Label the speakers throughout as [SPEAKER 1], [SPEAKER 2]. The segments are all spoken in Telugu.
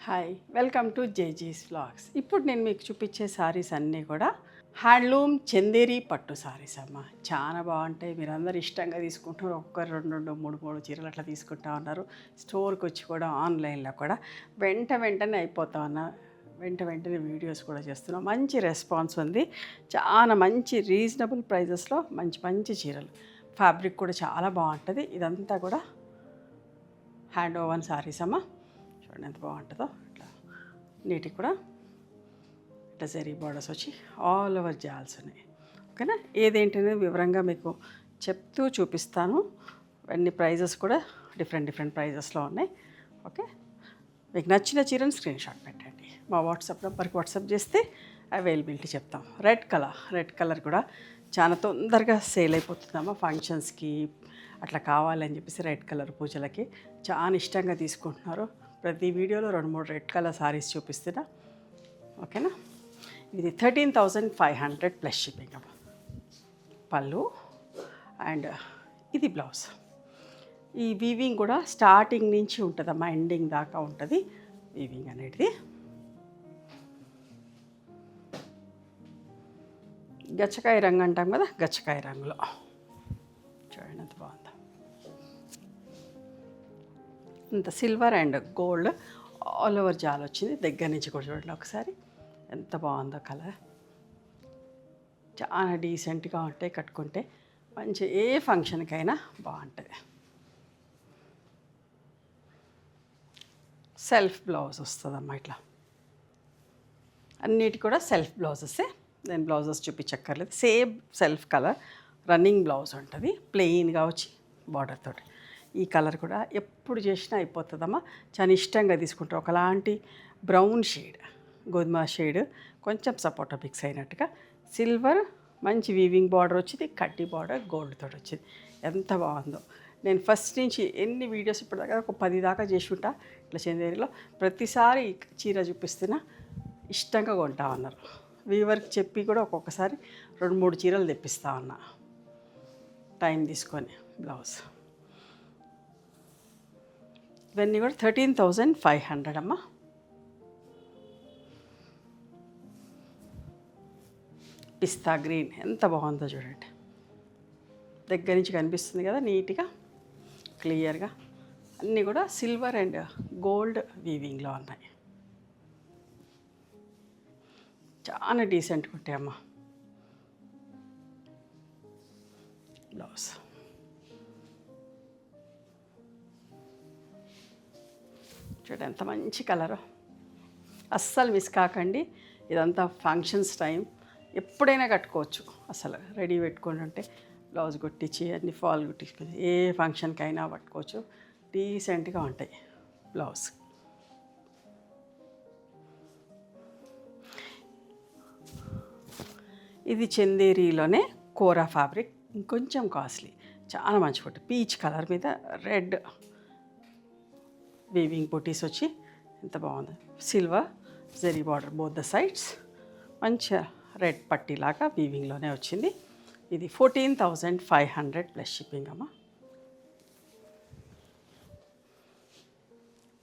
[SPEAKER 1] హాయ్ వెల్కమ్ టు జేజీస్ వ్లాగ్స్. ఇప్పుడు నేను మీకు చూపించే సారీస్ అన్నీ కూడా హ్యాండ్లూమ్ చందేరి పట్టు సారీస్ అమ్మ. చాలా బాగుంటాయి. మీరు అందరు ఇష్టంగా తీసుకుంటున్నారు. ఒక్క రెండు మూడు చీరలు అట్లా తీసుకుంటా ఉన్నారు. స్టోర్కి వచ్చి కూడా ఆన్లైన్లో కూడా వెంటనే అయిపోతా ఉన్నా. వెంటనే వీడియోస్ కూడా చేస్తున్నాం. మంచి రెస్పాన్స్ ఉంది. చాలా మంచి రీజనబుల్ ప్రైజెస్లో మంచి చీరలు. ఫ్యాబ్రిక్ కూడా చాలా బాగుంటుంది. ఇదంతా కూడా హ్యాండ్ ఓవెన్ సారీస్ అమ్మ. చూడండి ఎంత బాగుంటుందో. ఇట్లా నీటికి కూడా ఇట్లా జరీ బోర్డర్స్ వచ్చి ఆల్ ఓవర్ జాల్స్ ఉన్నాయి. ఓకేనా. ఏదేంటనేది వివరంగా మీకు చెప్తూ చూపిస్తాను. అన్ని ప్రైజెస్ కూడా డిఫరెంట్ ప్రైజెస్లో ఉన్నాయి. ఓకే. మీకు నచ్చిన చీరని స్క్రీన్ షాట్ పెట్టండి. మా వాట్సాప్ నెంబర్కి వాట్సాప్ చేస్తే అవైలబిలిటీ చెప్తాం. రెడ్ కలర్ కూడా చాలా తొందరగా సేల్ అయిపోతుందమ్మా. ఫంక్షన్స్కి అట్లా కావాలని చెప్పేసి రెడ్ కలర్ పూజలకి చాలా ఇష్టంగా తీసుకుంటున్నారు. ప్రతి వీడియోలో 2-3 రెడ్ కలర్ సారీస్ చూపిస్తున్నా. ఓకేనా. ఇది 13,500 ప్లస్ షిప్పింగ్ అమ్మ. పళ్ళు అండ్ ఇది బ్లౌజ్. ఈ వీవింగ్ కూడా స్టార్టింగ్ నుంచి ఉంటుందమ్మా, ఎండింగ్ దాకా ఉంటుంది వీవింగ్ అనేది. గచ్చకాయ రంగు అంటాం కదా, గచ్చకాయ రంగులో చూడండి ఎంత బాగుందో. ఇంత silver and gold all over జాల్ వచ్చింది. దగ్గర నుంచి కూడా చూడండి ఒకసారి ఎంత బాగుందో కలర్. చాలా డీసెంట్గా ఉంటాయి కట్టుకుంటే. మంచి ఏ ఫంక్షన్కైనా బాగుంటుంది. సెల్ఫ్ బ్లౌజ్ వస్తుందమ్మా. ఇట్లా అన్నిటి కూడా సెల్ఫ్ బ్లౌజెసే. నేను బ్లౌజెస్ చూపించక్కర్లేదు. Same self colour running blouse ఉంటుంది. ప్లెయిన్గా వచ్చి బార్డర్ తోటి. ఈ కలర్ కూడా ఎప్పుడు చేసినా అయిపోతుందమ్మా. చాలా ఇష్టంగా తీసుకుంటారు. ఒకలాంటి బ్రౌన్ షేడ్, గోధుమ షేడ్, కొంచెం సపోటా మిక్స్ అయినట్టుగా సిల్వర్ మంచి వీవింగ్ బార్డర్ వచ్చింది. కడ్డీ బార్డర్ గోల్డ్ తోటి వచ్చింది. ఎంత బాగుందో. నేను ఫస్ట్ నుంచి ఎన్ని వీడియోస్ ఇప్పుడు దాకా ఒక 10 దాకా చేసి ఉంటా ఇట్లా చందేరిలో. ప్రతిసారి చీర చూపిస్తున్నా ఇష్టంగా కొంటా ఉన్నారు. వీవర్కి చెప్పి కూడా ఒక్కొక్కసారి 2-3 చీరలు తెప్పిస్తా ఉన్నా టైం తీసుకొని. బ్లౌజ్ ఇవన్నీ కూడా 13,500 అమ్మా. పిస్తా గ్రీన్ ఎంత బాగుందో చూడండి. దగ్గర నుంచి కనిపిస్తుంది కదా నీట్గా క్లియర్గా. అన్నీ కూడా సిల్వర్ అండ్ గోల్డ్ వీవింగ్లో ఉన్నాయి. చాలా డీసెంట్గా ఉంటాయమ్మా. బ్లౌజ్ చూడండి ఎంత మంచి కలరు. అస్సలు మిస్ కాకండి. ఇదంతా ఫంక్షన్స్ టైం ఎప్పుడైనా కట్టుకోవచ్చు. అసలు రెడీ పెట్టుకొని ఉంటే బ్లౌజ్ కుట్టించి అన్ని ఫాల్ కుట్టించి ఏ ఫంక్షన్కైనా పట్టుకోవచ్చు. డీసెంట్గా ఉంటాయి బ్లౌజ్. ఇది చందేరీలోనే కోరా ఫ్యాబ్రిక్. ఇంకొంచెం కాస్ట్లీ. చాలా మంచి ఫోటో. పీచ్ కలర్ మీద రెడ్ వీవింగ్ బుటీస్ వచ్చి ఎంత బాగుంది. సిల్వర్ జరీ బార్డర్ బోత్ ద సైడ్స్. మంచిగా రెడ్ పట్టీలాగా వీవింగ్లోనే వచ్చింది. ఇది 14,500 ప్లస్ షిప్పింగ్ అమ్మ.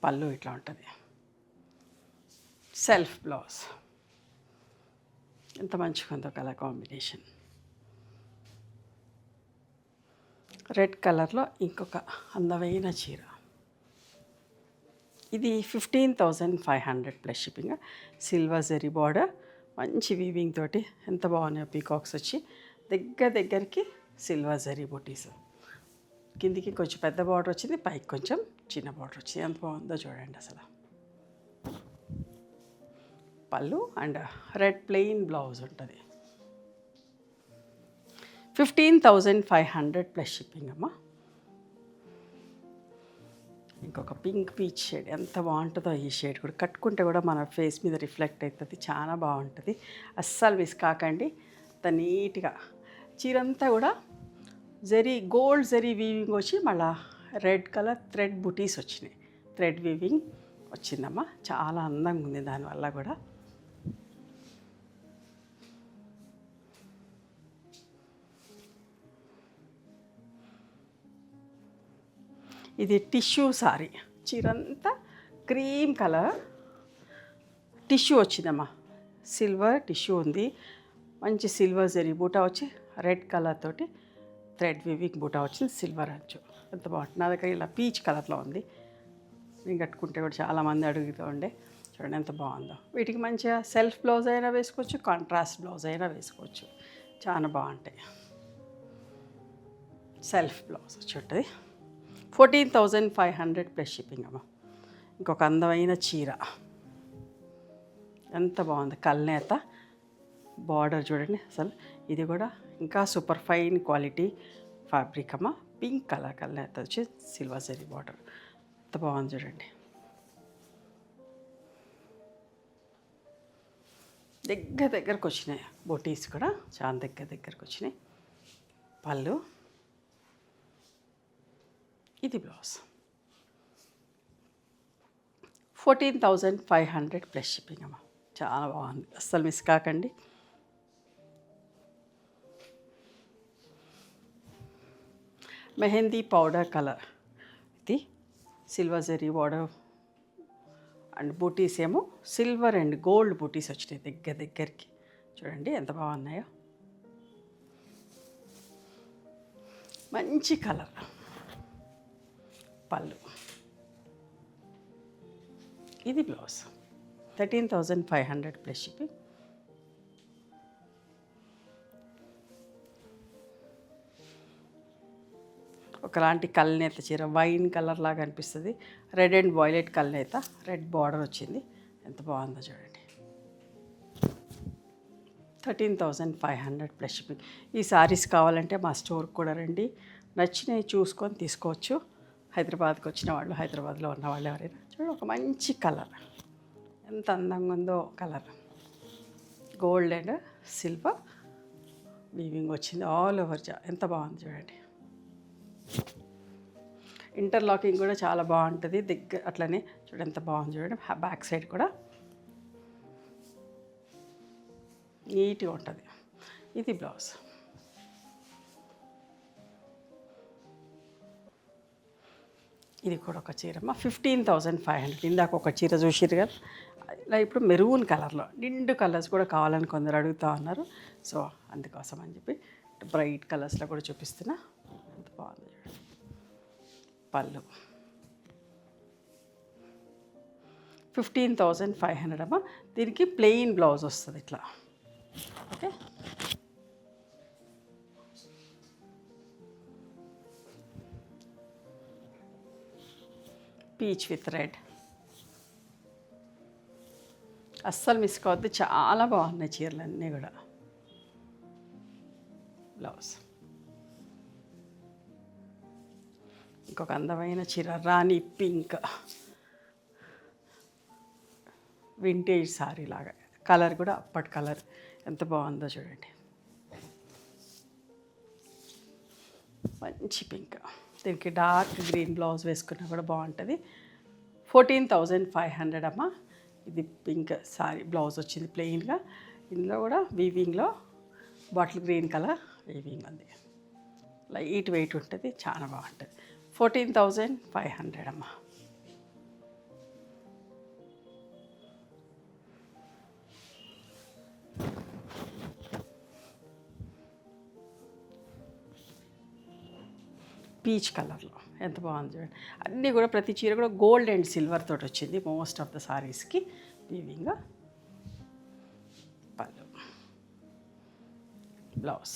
[SPEAKER 1] పళ్ళు ఇట్లా ఉంటుంది. సెల్ఫ్ బ్లౌజ్ ఎంత మంచిగా ఉందో కలర్ కాంబినేషన్. రెడ్ కలర్లో ఇంకొక అందమైన చీర. ఇది 15,500 ప్లస్ షిప్పింగ్. సిల్వర్ జరీ బార్డర్ మంచి వీవింగ్ తోటి ఎంత బాగున్నాయో. పీకాక్స్ వచ్చి దగ్గరికి సిల్వర్ జరీ బుటీస్. కిందికి కొంచెం పెద్ద బార్డర్ వచ్చింది, పైకి కొంచెం చిన్న బార్డర్ వచ్చింది. ఎంత బాగుందో చూడండి అసలు. పళ్ళు అండ్ రెడ్ ప్లెయిన్ బ్లౌజ్ ఉంటుంది. 15,500 ప్లస్ షిప్పింగ్ అమ్మ. ఇంకొక పింక్ పీచ్ షేడ్ ఎంత బాగుంటుందో. ఈ షేడ్ కూడా కట్టుకుంటే కూడా మన ఫేస్ మీద రిఫ్లెక్ట్ అవుతుంది. చాలా బాగుంటుంది. అస్సలు మిస్ కాకండి. అంత నీట్గా చీరంతా కూడా గోల్డ్ జరీ వీవింగ్ వచ్చి మళ్ళీ రెడ్ కలర్ థ్రెడ్ బుటీస్ వచ్చినాయి. థ్రెడ్ వీవింగ్ వచ్చిందమ్మా. చాలా అందంగా ఉంది దానివల్ల కూడా. ఇది టిష్యూ సారీ. చీరంతా క్రీమ్ కలర్ టిష్యూ వచ్చిందమ్మా, సిల్వర్ టిష్యూ ఉంది. మంచి సిల్వర్ జరీ బూటా వచ్చి రెడ్ కలర్ తోటి థ్రెడ్ వివింగ్ బూటా వచ్చింది, సిల్వర్ అంచు. ఎంత బాగుంటుంది. నా దగ్గర ఇలా పీచ్ కలర్లో ఉంది. నేను కట్టుకుంటే కూడా చాలామంది అడుగుతూ ఉండే. చూడండి ఎంత బాగుందో. వీటికి మంచిగా సెల్ఫ్ బ్లౌజ్ అయినా వేసుకోవచ్చు, కాంట్రాస్ట్ బ్లౌజ్ అయినా వేసుకోవచ్చు. చాలా బాగుంటాయి. సెల్ఫ్ బ్లౌజ్ వచ్చి ఉంటుంది. 14,500 ప్లస్ షిప్పింగ్ అమ్మ. ఇంకొక అందమైన చీర, ఎంత బాగుంది. కల్నేత బార్డర్ చూడండి అసలు. ఇది కూడా ఇంకా సూపర్ ఫైన్ క్వాలిటీ ఫ్యాబ్రిక్ అమ్మ. పింక్ కలర్ కల్నేత వచ్చి సిల్వర్ జరీ బార్డర్, ఎంత బాగుంది చూడండి. దగ్గరకు వచ్చినాయి బొటీస్ కూడా, చాలా దగ్గరకు వచ్చినాయి. పళ్ళు, ఇది బ్లౌజ్. 14,500 ప్లస్ షిప్పింగ్ అమ్మ. చాలా బాగుంది, అస్సలు మిస్ కాకండి. మెహందీ పౌడర్ కలర్, ఇది సిల్వర్ జరీ బార్డర్ అండ్ బూటీస్ ఏమో సిల్వర్ అండ్ గోల్డ్ బూటీస్ వచ్చినాయి దగ్గరికి. చూడండి ఎంత బాగున్నాయో. మంచి కలర్. పళ్ళు, ఇది బ్లౌజ్. 13,500 plus shipping. ఒకలాంటి కల్నేత చీర, వైన్ కలర్ లాగా అనిపిస్తుంది. రెడ్ అండ్ వైలెట్ కల్నేత, రెడ్ బార్డర్ వచ్చింది. ఎంత బాగుందో చూడండి. 13,500 ప్లస్ షిప్పింగ్. ఈ సారీస్ కావాలంటే మా స్టోర్కి కూడా రండి, నచ్చినవి చూసుకొని తీసుకోవచ్చు. హైదరాబాద్కి వచ్చిన వాళ్ళు, హైదరాబాద్లో ఉన్న వాళ్ళు ఎవరైనా చూడండి. ఒక మంచి కలర్, ఎంత అందంగా ఉందో colour. Gold and silver weaving వచ్చింది ఆల్ ఓవర్. ఎంత బాగుంది చూడండి. ఇంటర్లాకింగ్ కూడా చాలా బాగుంటుంది అట్లనే చూడండి ఎంత బాగుంది చూడండి. బ్యాక్ సైడ్ కూడా నీట్గా ఉంటుంది. ఇది బ్లౌజ్. ఇది కూడా ఒక చీరమ్మ. 15,500. ఇందాక ఒక చీర చూసిరు కదా, ఇలా ఇప్పుడు మెరూన్ కలర్లో నిండు కలర్స్ కూడా కావాలని కొందరు అడుగుతూ ఉన్నారు. సో అందుకోసం అని చెప్పి బ్రైట్ కలర్స్లో కూడా చూపిస్తున్నా. ఎంత బాగుంది చూడండి. పళ్ళు 15,500 అమ్మ. దీనికి ప్లెయిన్ బ్లౌజ్ వస్తుంది ఇట్లా. Okay, peach with red. అస్సలు మిస్ కావద్దు, చాలా బాగున్నాయి చీరలన్నీ కూడా. బ్లౌజ్. ఇంకొక అందమైన చీర, రాణి పింక్ వింటేజ్ సారీ లాగా. కలర్ కూడా అప్పటి కలర్, ఎంత బాగుందో చూడండి. మంచి పింక్, దీనికి డార్క్ గ్రీన్ బ్లౌజ్ వేసుకున్నా కూడా బాగుంటుంది. 14,500 అమ్మ. ఇది పింక్ సారీ బ్లౌజ్ వచ్చింది ప్లెయిన్గా. ఇందులో కూడా వీవింగ్లో బాటిల్ గ్రీన్ కలర్ వీవింగ్ ఉంది. లైట్ వెయిట్ ఉంటుంది, చాలా బాగుంటుంది. 14,500 అమ్మ. పీచ్ కలర్లో ఎంత బాగుంది చూడండి. అన్నీ కూడా ప్రతి చీర కూడా గోల్డ్ అండ్ సిల్వర్ తోటి వచ్చింది మోస్ట్ ఆఫ్ ద సారీస్కి. వీవింగ్. పళ్ళు, బ్లౌజ్.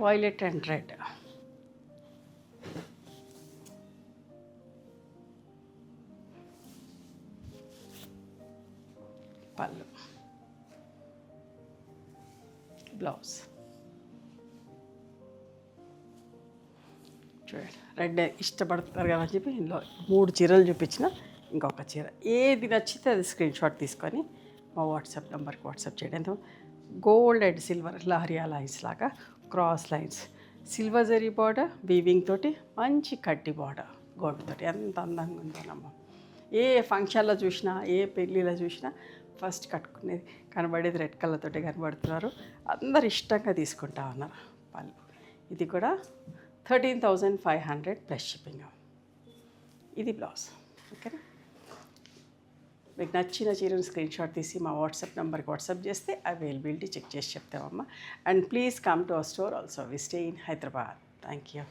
[SPEAKER 1] Violet and red. పళ్ళు, బ్లౌజ్. చూడండి, రెడ్ ఇష్టపడతారు కదా అని చెప్పి ఇందులో 3 చీరలు చూపించిన. ఇంకొక చీర ఏది నచ్చితే అది స్క్రీన్ షాట్ తీసుకొని మా వాట్సాప్ నెంబర్కి వాట్సాప్ చేయడం. గోల్డ్ అండ్ సిల్వర్ లహరియా లైన్స్ లాగా క్రాస్ లైన్స్, సిల్వర్ జరీ బార్డర్ వీవింగ్ తోటి, మంచి కడ్డీ బార్డర్ గోల్డ్ తోటి. ఎంత అందంగా ఉందోనమ్మ. ఏ ఫంక్షన్లో చూసినా, ఏ పెళ్ళిలో చూసినా ఫస్ట్ కట్టుకునేది కనబడేది రెడ్ కలర్ తోటి కనబడుతున్నారు. అందరు ఇష్టంగా తీసుకుంటా ఉన్నారు. పళ్ళు. ఇది కూడా 13,500 ప్లస్ షిప్పింగ్. ఇది బ్లౌజ్. ఓకేనా? మీకు నచ్చిన చీరను స్క్రీన్ షాట్ తీసి మా వాట్సాప్ నెంబర్కి వాట్సాప్ చేస్తే అవైలబిలిటీ చెక్ చేసి చెప్తామమ్మా. And please come to our store also. We stay in Hyderabad. Thank you.